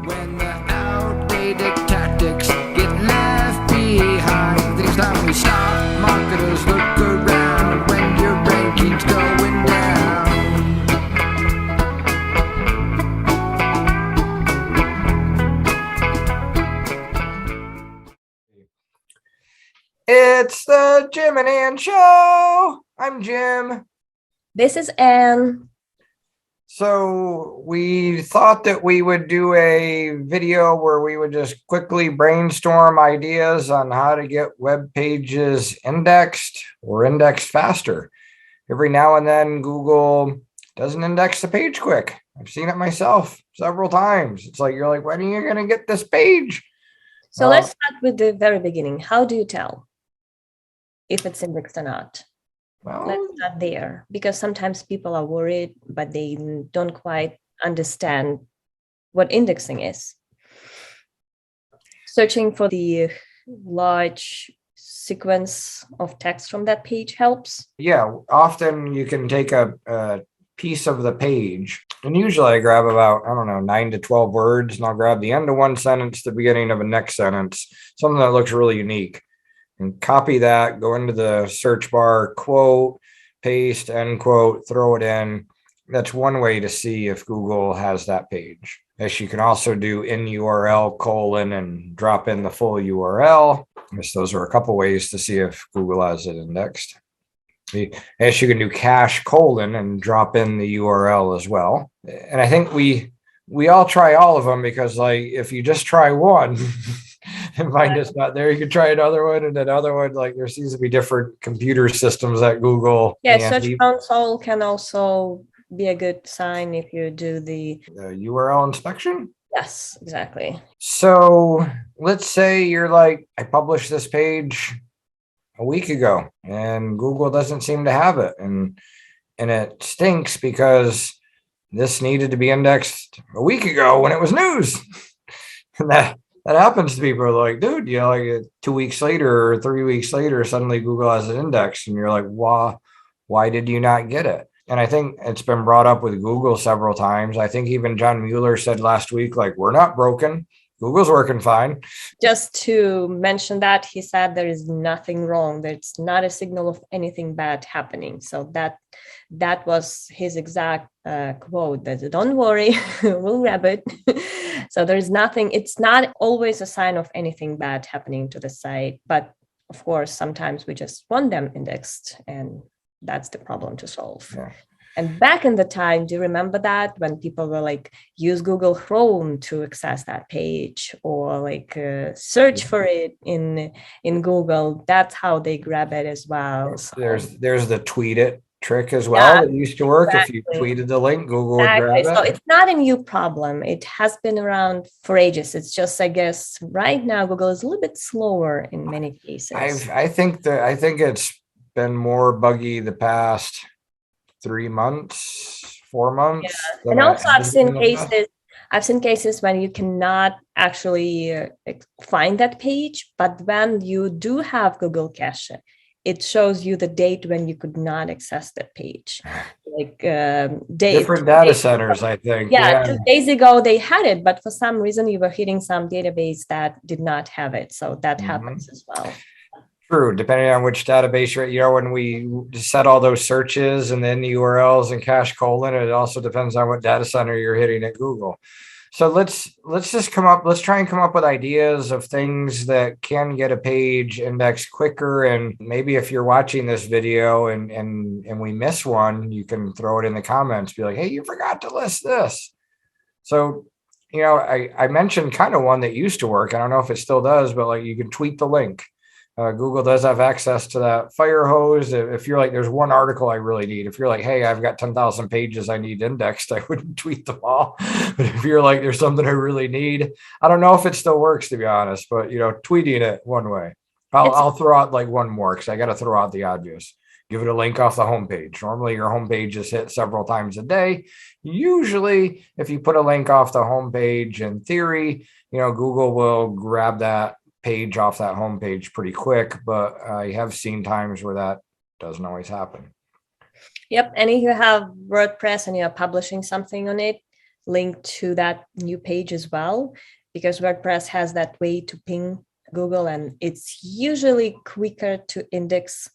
When the outdated tactics get left behind, it's time we stop. Marketers look around when your ranking's going down. It's the Jim and Ann Show. I'm Jim. This is Anne. So we thought that we would do a video where we would just quickly brainstorm ideas on how to get web pages indexed or indexed faster. Every now and then Google doesn't index the page quick. I've seen it myself several times. It's like, you're like, when are you going to get this page? So let's start with the very beginning. How do you tell if it's indexed or not? Well, Let's start there, because sometimes people are worried, but they don't quite understand what indexing is. Searching for the large sequence of text from that page helps. yeah, often you can take a piece of the page, and usually I grab about, 9 to 12 words, and I'll grab the end of one sentence, the beginning of a next sentence, something that looks really unique, and copy that, go into the search bar, quote, paste, end quote, throw it in. That's one way to see if Google has that page. Yes, you can also do in URL colon and drop in the full URL. Yes, those are a couple ways to see if Google has it indexed. Yes, you can do cache colon and drop in the URL as well. And I think we all try all of them, because like if you just try one and find it's not there, you can try another one and another one. Like there seems to be different computer systems at Google. Yeah, Search Console can also be a good sign if you do the URL inspection. Yes, exactly. So let's say you're like, I published this page a week ago and Google doesn't seem to have it, and it stinks because this needed to be indexed a week ago when it was news. And that happens to people. Like, dude, like 2 weeks later or 3 weeks later, suddenly Google has it indexed, and you're like, why did you not get it? And I think it's been brought up with Google several times. I think even John Mueller said last week, like, we're not broken. Google's working fine. Just to mention that, he said there is nothing wrong. There's not a signal of anything bad happening. So that was his exact quote, that don't worry, we'll grab it. So there's nothing, it's not always a sign of anything bad happening to the site. But of course, sometimes we just want them indexed, and that's the problem to solve. Yeah. And back in the time, do you remember that when people were like, use Google Chrome to access that page, or like search for it in Google? That's how they grab it as well. So, there's the tweet it trick as well. Yeah, that used to work. exactly. If you tweeted the link, Google would grab it. So it's not a new problem. It has been around for ages. It's just, I guess, right now Google is a little bit slower in many cases. I think it's been more buggy the past 3 months, 4 months. Yeah. And also I've seen cases when you cannot actually find that page, but when you do have Google Cache, it shows you the date when you could not access that page. Like different data centers, I think. Yeah, 2 days ago they had it, but for some reason you were hitting some database that did not have it. So that happens as well. True, depending on which database you're, when we set all those searches and then the URLs and cache colon, it also depends on what data center you're hitting at Google. So let's try and come up with ideas of things that can get a page indexed quicker. And maybe if you're watching this video and we miss one, you can throw it in the comments, be like, hey, you forgot to list this. So, I mentioned kind of one that used to work. I don't know if it still does, but like you can tweet the link. Google does have access to that fire hose. If you're like, there's one article I really need. If you're like, hey, I've got 10,000 pages I need indexed, I wouldn't tweet them all. But if you're like, there's something I really need, I don't know if it still works, to be honest, but tweeting it one way. I'll throw out like one more, because I got to throw out the obvious. Give it a link off the homepage. Normally your homepage is hit several times a day. Usually if you put a link off the homepage, in theory, Google will grab that page off that homepage pretty quick, but I have seen times where that doesn't always happen. Yep. And if you have WordPress and you're publishing something on it, link to that new page as well, because WordPress has that way to ping Google, and it's usually quicker to index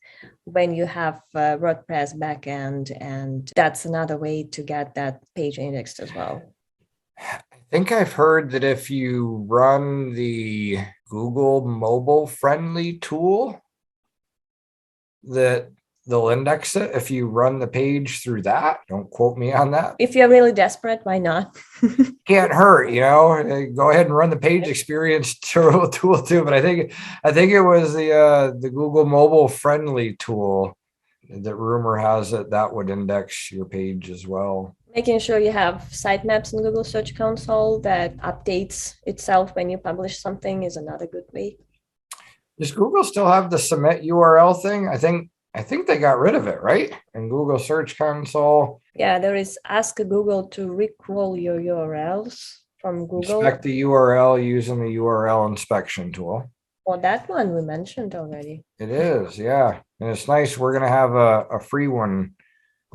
when you have WordPress backend, and that's another way to get that page indexed as well. I think I've heard that if you run the Google mobile friendly tool, that they'll index it if you run the page through that. Don't quote me on that. If you're really desperate, why not? Can't hurt, go ahead and run the page experience tool too. But I think it was the Google mobile friendly tool that rumor has it that would index your page as well. Making sure you have sitemaps in Google Search Console that updates itself when you publish something is another good way. Does Google still have the submit URL thing? I think they got rid of it, right? In Google Search Console. Yeah, there is ask Google to recrawl your URLs from Google. Inspect the URL using the URL inspection tool. Well, that one we mentioned already. It is, yeah. And it's nice. We're going to have a free one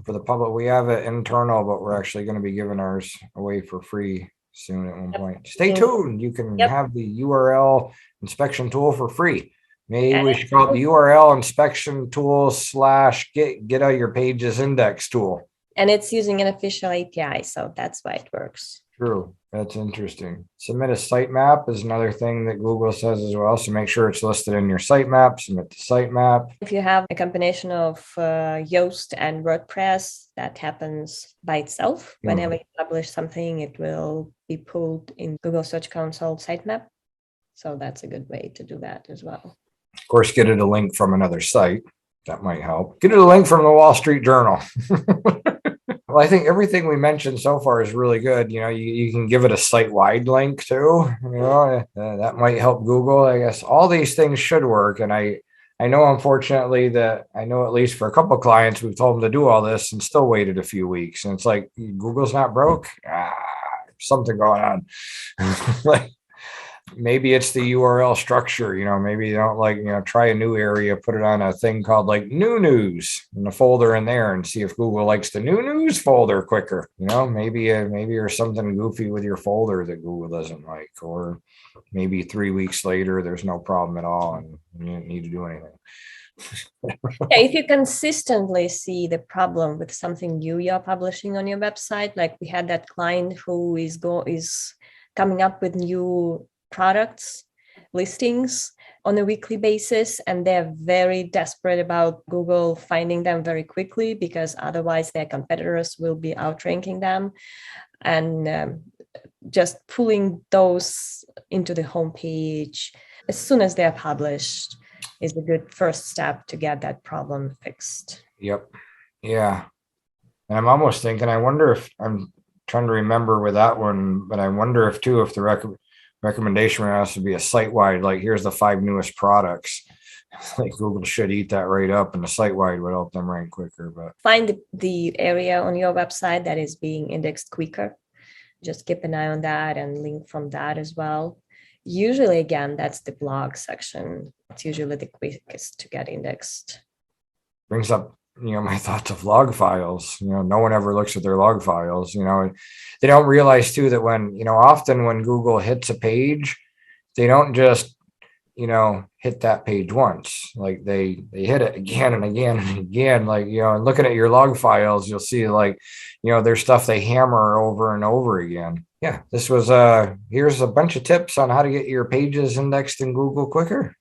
for the public. We have it internal, but we're actually going to be giving ours away for free soon at one point. Stay tuned. You can have the URL inspection tool for free. Maybe we should call it the URL inspection tool / get out your pages index tool. And it's using an official API, so that's why it works. True. That's interesting. Submit a sitemap is another thing that Google says as well. So make sure it's listed in your sitemap. Submit the sitemap. If you have a combination of Yoast and WordPress, that happens by itself. Whenever you publish something, it will be pulled in Google Search Console sitemap. So that's a good way to do that as well. Of course, get it a link from another site. That might help. Get it a link from the Wall Street Journal. Well, I think everything we mentioned so far is really good. You can give it a site-wide link too. That might help Google. I guess all these things should work. And I know, unfortunately, that I know at least for a couple of clients, we've told them to do all this and still waited a few weeks. And it's like, Google's not broke. Something going on. Like, maybe it's the URL structure, maybe you don't try a new area, put it on a thing called like new news in the folder in there and see if Google likes the new news folder quicker. Maybe there's something goofy with your folder that Google doesn't like, or maybe 3 weeks later, there's no problem at all and you don't need to do anything. If you consistently see the problem with something new you're publishing on your website, like we had that client who is coming up with new products listings on a weekly basis, and they're very desperate about Google finding them very quickly, because otherwise their competitors will be outranking them, and just pulling those into the homepage as soon as they're published is a good first step to get that problem fixed. Yep. Yeah. And I'm almost thinking, I wonder if I'm trying to remember with that one, but I wonder if the recommendation has to be a site-wide, like here's the 5 newest products. Like Google should eat that right up, and the site-wide would help them rank quicker. But find the area on your website that is being indexed quicker. Just keep an eye on that and link from that as well. Usually, again, that's the blog section. It's usually the quickest to get indexed. Brings up my thoughts of log files. No one ever looks at their log files. They don't realize too that when often when Google hits a page, they don't just hit that page once. Like they hit it again and again and again. Like and looking at your log files, you'll see there's stuff they hammer over and over again. Yeah, this was here's a bunch of tips on how to get your pages indexed in Google quicker.